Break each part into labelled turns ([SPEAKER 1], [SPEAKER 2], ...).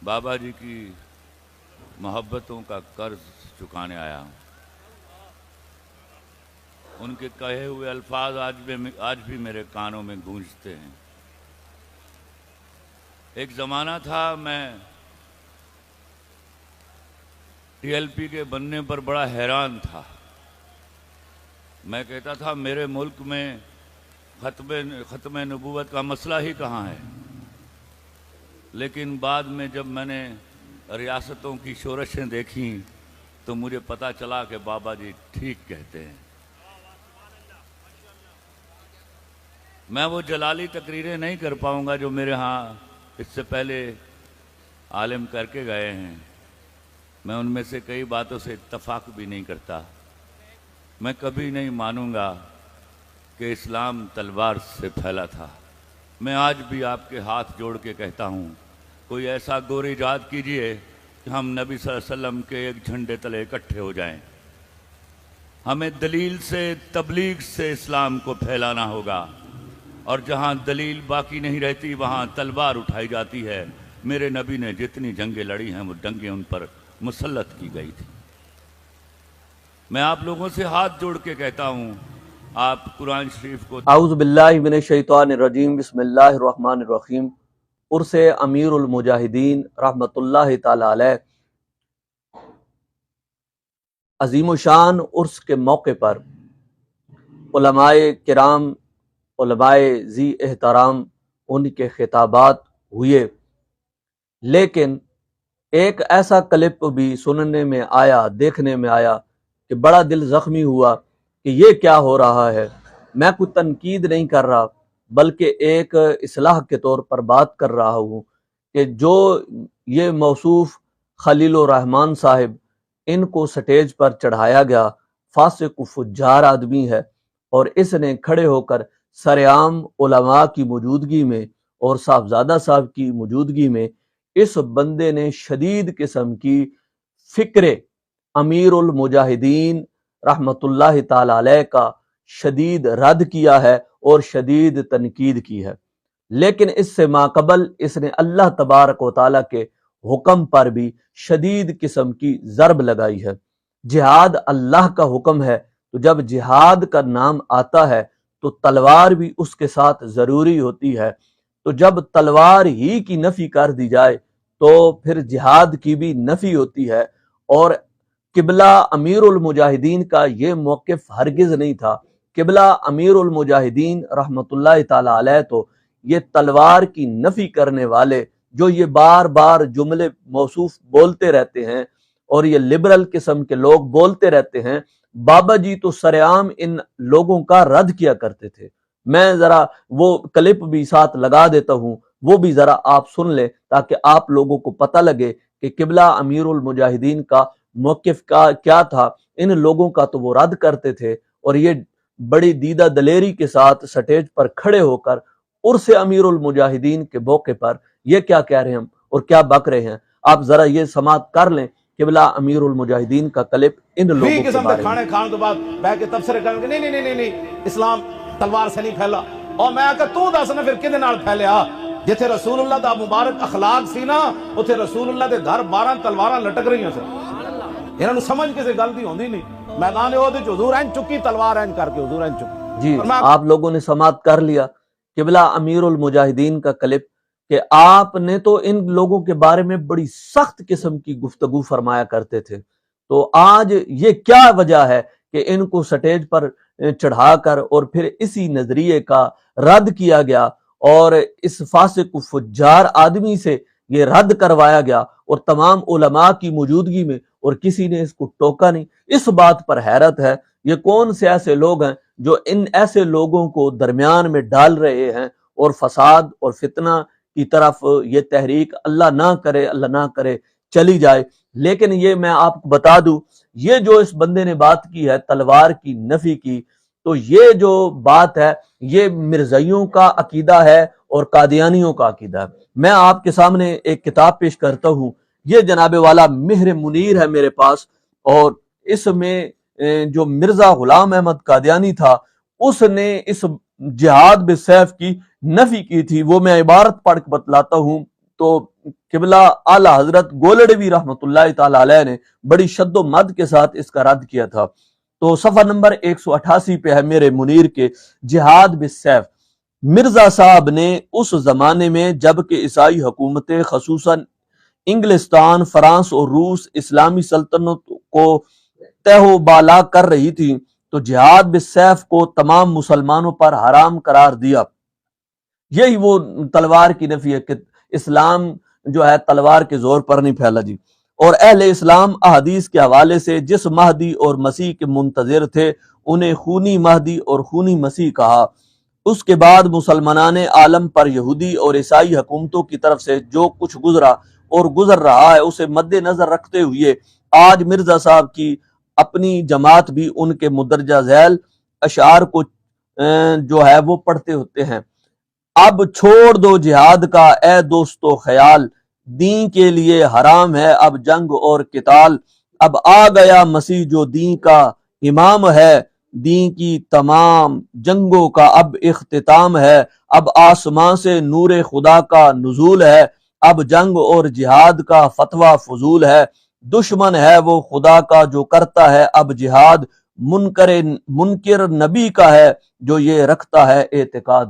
[SPEAKER 1] بابا جی کی محبتوں کا قرض چکانے آیا ہوں۔ ان کے کہے ہوئے الفاظ آج بھی میرے کانوں میں گونجتے ہیں۔ ایک زمانہ تھا میں ٹی ایل پی کے بننے پر بڑا حیران تھا۔ میں کہتا تھا میرے ملک میں ختم نبوت کا مسئلہ ہی کہاں ہے، لیکن بعد میں جب میں نے ریاستوں کی شورشیں دیکھیں تو مجھے پتا چلا کہ بابا جی ٹھیک کہتے ہیں۔ میں وہ جلالی تقریریں نہیں کر پاؤں گا جو میرے ہاں اس سے پہلے عالم کر کے گئے ہیں۔ میں ان میں سے کئی باتوں سے اتفاق بھی نہیں کرتا۔ میں کبھی نہیں مانوں گا کہ اسلام تلوار سے پھیلا تھا۔ میں آج بھی آپ کے ہاتھ جوڑ کے کہتا ہوں، کوئی ایسا گور ایجاد کیجئے کہ ہم نبی صلی اللہ علیہ وسلم کے ایک جھنڈے تلے اکٹھے ہو جائیں۔ ہمیں دلیل سے، تبلیغ سے اسلام کو پھیلانا ہوگا، اور جہاں دلیل باقی نہیں رہتی وہاں تلوار اٹھائی جاتی ہے۔ میرے نبی نے جتنی جنگیں لڑی ہیں وہ جنگیں ان پر مسلط کی گئی تھی۔ میں آپ لوگوں سے ہاتھ جوڑ کے کہتا ہوں، آپ قرآن شریف کو
[SPEAKER 2] اعوذ باللہ من الشیطان الرجیم، بسم اللہ الرحمن الرحیم۔ عرس امیر المجاہدین رحمت اللہ تعالی علیہ عظیم الشان عرس کے موقع پر علماء کرام، علماء ذی احترام، ان کے خطابات ہوئے، لیکن ایک ایسا کلپ بھی سننے میں آیا، دیکھنے میں آیا کہ بڑا دل زخمی ہوا کہ یہ کیا ہو رہا ہے۔ میں کوئی تنقید نہیں کر رہا، بلکہ ایک اصلاح کے طور پر بات کر رہا ہوں کہ جو یہ موصوف خلیل الرحمن صاحب، ان کو سٹیج پر چڑھایا گیا، فاسق و فجار آدمی ہے، اور اس نے کھڑے ہو کر سرعام علماء کی موجودگی میں اور صاحبزادہ صاحب کی موجودگی میں اس بندے نے شدید قسم کی فکر امیر المجاہدین رحمت اللہ تعالی علیہ کا شدید رد کیا ہے اور شدید تنقید کی ہے۔ لیکن اس سے ماقبل اس نے اللہ تبارک و تعالی کے حکم پر بھی شدید قسم کی ضرب لگائی ہے۔ جہاد اللہ کا حکم ہے، تو جب جہاد کا نام آتا ہے تو تلوار بھی اس کے ساتھ ضروری ہوتی ہے۔ تو جب تلوار ہی کی نفی کر دی جائے تو پھر جہاد کی بھی نفی ہوتی ہے۔ اور قبلہ امیر المجاہدین کا یہ موقف ہرگز نہیں تھا۔ قبلہ امیر المجاہدین رحمت اللہ تعالی علیہ تو یہ تلوار کی نفی کرنے والے، جو یہ بار بار جملے موصوف بولتے رہتے ہیں اور یہ لبرل قسم کے لوگ بولتے رہتے ہیں، بابا جی تو سرعام ان لوگوں کا رد کیا کرتے تھے۔ میں ذرا وہ کلپ بھی ساتھ لگا دیتا ہوں، وہ بھی ذرا آپ سن لیں تاکہ آپ لوگوں کو پتہ لگے کہ قبلہ امیر المجاہدین کا موقف کیا تھا۔ ان لوگوں کا تو وہ رد کرتے تھے، اور یہ بڑی دیدہ دلیری کے ساتھ سٹیج پر کھڑے ہو کر عرس امیر المجاہدین کے موقع پر یہ کیا کہہ رہے ہیں اور کیا بک رہے ہیں۔ آپ ذرا یہ سماعت کر لیں قبلہ امیر المجاہدین کا کلپ ان لوگوں کے
[SPEAKER 3] قسم
[SPEAKER 2] بارے
[SPEAKER 3] کے
[SPEAKER 2] میں۔
[SPEAKER 3] کھانے کھان تو بعد بہ کے تبصرے کریں گے نہیں اسلام تلوار سے نہیں پھیلا۔ اور میں کہ تو دس نا پھر کدے نال پھیلیا؟ جتھے رسول اللہ دا مبارک اخلاق سی نا، اتھے رسول اللہ دے گھر 12 تلواراں لٹک رہی ہیں سن۔ انہاں نوں سمجھ کسے گل دی ہوندی نہیں۔ میدان عہد وچ حضور این چکی تلوار این کر کے حضور این چکی۔
[SPEAKER 2] جی آپ لوگوں نے سماعت کر لیا قبلہ امیر المجاہدین کا کلپ کہ آپ نے تو ان لوگوں کے بارے میں بڑی سخت قسم کی گفتگو فرمایا کرتے تھے، تو آج یہ کیا وجہ ہے کہ ان کو سٹیج پر چڑھا کر اور پھر اسی نظریے کا رد کیا گیا اور اس فاسق و فجار آدمی سے یہ رد کروایا گیا اور تمام علماء کی موجودگی میں، اور کسی نے اس کو ٹوکا نہیں۔ اس بات پر حیرت ہے، یہ کون سے ایسے لوگ ہیں جو ان ایسے لوگوں کو درمیان میں ڈال رہے ہیں اور فساد اور فتنہ کی طرف یہ تحریک اللہ نہ کرے چلی جائے۔ لیکن یہ میں آپ کو بتا دوں، یہ جو اس بندے نے بات کی ہے تلوار کی نفی کی، تو یہ جو بات ہے یہ مرزائیوں کا عقیدہ ہے اور قادیانیوں کا عقیدہ ہے۔ میں آپ کے سامنے ایک کتاب پیش کرتا ہوں، یہ جناب والا مہر منیر ہے میرے پاس، اور اس میں جو مرزا غلام احمد قادیانی تھا اس نے اس جہاد بالسیف کی نفی کی تھی۔ وہ میں عبارت پڑھ کے بتلاتا ہوں، تو قبلہ اعلی حضرت گولڑوی رحمۃ اللہ تعالی علیہ نے بڑی شد و مد کے ساتھ اس کا رد کیا تھا۔ تو صفحہ نمبر 188 پہ ہے میرے منیر کے جہاد بالسیف۔ مرزا صاحب نے اس زمانے میں جب کہ عیسائی حکومتیں خصوصاً انگلستان، فرانس اور روس اسلامی سلطنت کو تہ و بالا کر رہی تھی تو جہاد بالسیف کو تمام مسلمانوں پر حرام قرار دیا۔ یہی وہ تلوار کی نفی ہے کہ اسلام جو ہے تلوار کے زور پر نہیں پھیلا جی۔ اور اہل اسلام احادیث کے حوالے سے جس مہدی اور مسیح کے منتظر تھے انہیں خونی مہدی اور خونی مسیح کہا۔ اس کے بعد مسلمانان عالم پر یہودی اور عیسائی حکومتوں کی طرف سے جو کچھ گزرا اور گزر رہا ہے اسے مد نظر رکھتے ہوئے آج مرزا صاحب کی اپنی جماعت بھی ان کے مندرجہ ذیل اشعار کو جو ہے وہ پڑھتے ہوتے ہیں۔ اب چھوڑ دو جہاد کا اے دوستو خیال، دین کے لیے حرام ہے اب جنگ اور قتال۔ اب آ گیا مسیح جو دین کا امام ہے، دین کی تمام جنگوں کا اب اختتام ہے۔ اب آسمان سے نور خدا کا نزول ہے، اب جنگ اور جہاد کا فتویٰ فضول ہے۔ دشمن ہے وہ خدا کا جو کرتا ہے اب جہاد، منکر نبی کا ہے جو یہ رکھتا ہے اعتقاد۔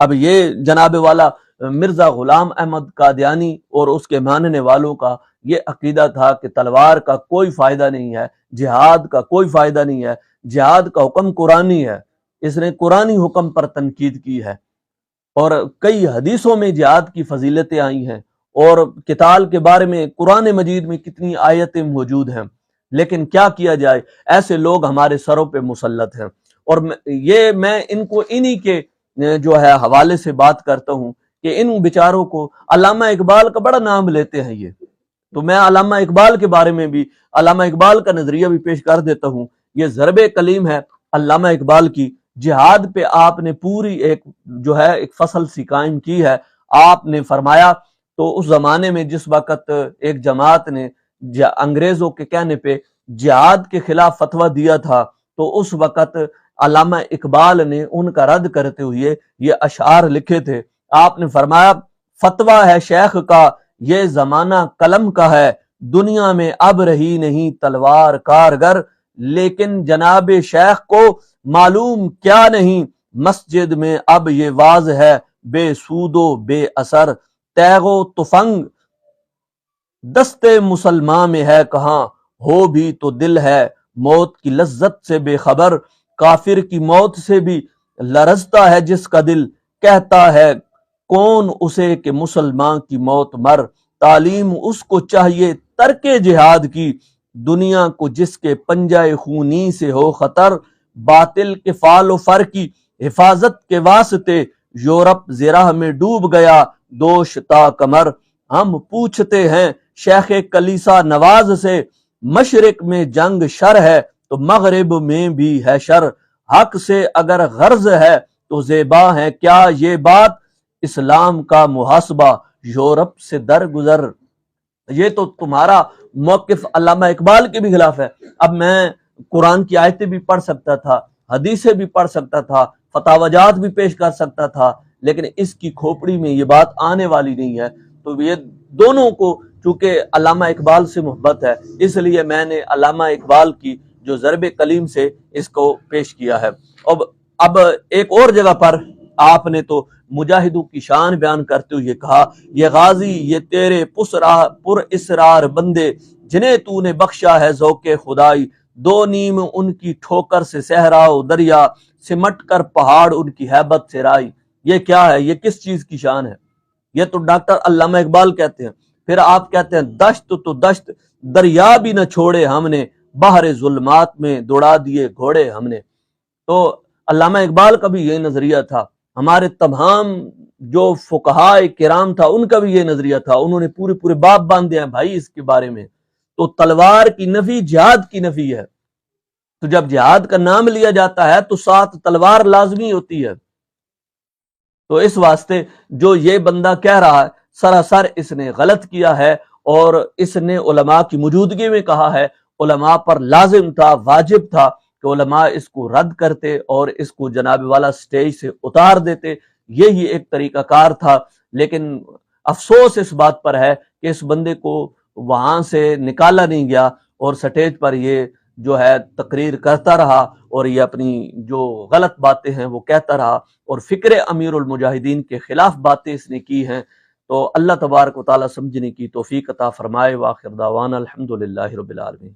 [SPEAKER 2] اب یہ جناب والا مرزا غلام احمد قادیانی اور اس کے ماننے والوں کا یہ عقیدہ تھا کہ تلوار کا کوئی فائدہ نہیں ہے، جہاد کا کوئی فائدہ نہیں ہے، جہاد کا حکم قرآنی ہے۔ اس نے قرآنی حکم پر تنقید کی ہے اور کئی حدیثوں میں جہاد کی فضیلتیں آئی ہیں اور قتال کے بارے میں قرآن مجید میں کتنی آیتیں موجود ہیں، لیکن کیا کیا جائے، ایسے لوگ ہمارے سروں پہ مسلط ہیں۔ اور یہ میں ان کو انہی کے جو ہے حوالے سے بات کرتا ہوں کہ ان بیچاروں کو علامہ اقبال کا بڑا نام لیتے ہیں یہ، تو میں علامہ اقبال کے بارے میں بھی علامہ اقبال کا نظریہ بھی پیش کر دیتا ہوں۔ یہ ضرب کلیم ہے علامہ اقبال کی، جہاد پہ آپ نے پوری ایک جو ہے ایک فصل سی قائم کی ہے۔ آپ نے فرمایا تو اس زمانے میں جس وقت ایک جماعت نے انگریزوں کے کہنے پہ جہاد کے خلاف فتویٰ دیا تھا تو اس وقت علامہ اقبال نے ان کا رد کرتے ہوئے یہ اشعار لکھے تھے۔ آپ نے فرمایا فتویٰ ہے شیخ کا یہ زمانہ قلم کا ہے، دنیا میں اب رہی نہیں تلوار کارگر، لیکن جناب شیخ کو معلوم کیا نہیں مسجد میں اب یہ واز ہے بے سود و بے اثر۔ تیغ و تفنگ دستے مسلمان میں ہے کہاں، ہو بھی تو دل ہے موت کی لذت سے بے خبر۔ کافر کی موت سے بھی لرزتا ہے جس کا دل، کہتا ہے کون اسے کہ مسلمان کی موت مر۔ تعلیم اس کو چاہیے ترک جہاد کی، دنیا کو جس کے پنجہ خونی سے ہو خطر۔ باطل کے فال و فر کی حفاظت کے واسطے یورپ زراح میں ڈوب گیا دوش تا کمر۔ ہم پوچھتے ہیں شیخ کلیسا نواز سے، مشرق میں جنگ شر ہے تو مغرب میں بھی ہے شر۔ حق سے اگر غرض ہے تو زیبا ہے کیا یہ بات، اسلام کا محاسبہ یورپ سے درگزر۔ یہ تو تمہارا موقف علامہ اقبال کے بھی خلاف ہے۔ اب میں قرآن کی آیتیں بھی پڑھ سکتا تھا، حدیثیں بھی پڑھ سکتا تھا، فتاوی جات بھی پیش کر سکتا تھا، لیکن اس کی کھوپڑی میں یہ بات آنے والی نہیں ہے۔ تو یہ دونوں کو چونکہ علامہ اقبال سے محبت ہے اس لیے میں نے علامہ اقبال کی جو ضرب کلیم سے اس کو پیش کیا ہے۔ اب ایک اور جگہ پر آپ نے تو مجاہدوں کی شان بیان کرتے ہوئے کہا، یہ غازی یہ تیرے پر اسرار بندے، جنہیں تو نے بخشا ہے ذوق خدائی۔ دو نیم ان کی ٹھوکر سے صحرا و دریا، سمٹ کر پہاڑ ان کی ہیبت سے رائی۔ یہ کیا ہے، یہ کس چیز کی شان ہے؟ یہ تو ڈاکٹر علامہ اقبال کہتے ہیں۔ پھر آپ کہتے ہیں دشت تو دشت دریا بھی نہ چھوڑے ہم نے، بحر ظلمات میں دوڑا دیے گھوڑے ہم نے۔ تو علامہ اقبال کا بھی یہ نظریہ تھا، ہمارے تمام جو فقہاء کرام تھا ان کا بھی یہ نظریہ تھا، انہوں نے پورے باب باندھے ہیں بھائی اس کے بارے میں۔ تو تلوار کی نفی جہاد کی نفی ہے، تو جب جہاد کا نام لیا جاتا ہے تو ساتھ تلوار لازمی ہوتی ہے۔ تو اس واسطے جو یہ بندہ کہہ رہا ہے سراسر اس نے غلط کیا ہے، اور اس نے علماء کی موجودگی میں کہا ہے۔ علماء پر لازم تھا، واجب تھا کہ علماء اس کو رد کرتے اور اس کو جناب والا سٹیج سے اتار دیتے، یہی ایک طریقہ کار تھا۔ لیکن افسوس اس بات پر ہے کہ اس بندے کو وہاں سے نکالا نہیں گیا اور سٹیج پر یہ جو ہے تقریر کرتا رہا اور یہ اپنی جو غلط باتیں ہیں وہ کہتا رہا اور فکر امیر المجاہدین کے خلاف باتیں اس نے کی ہیں۔ تو اللہ تبارک و تعالیٰ سمجھنے کی توفیق عطا فرمائے۔ وآخر دعوانا الحمدللہ رب العالمین۔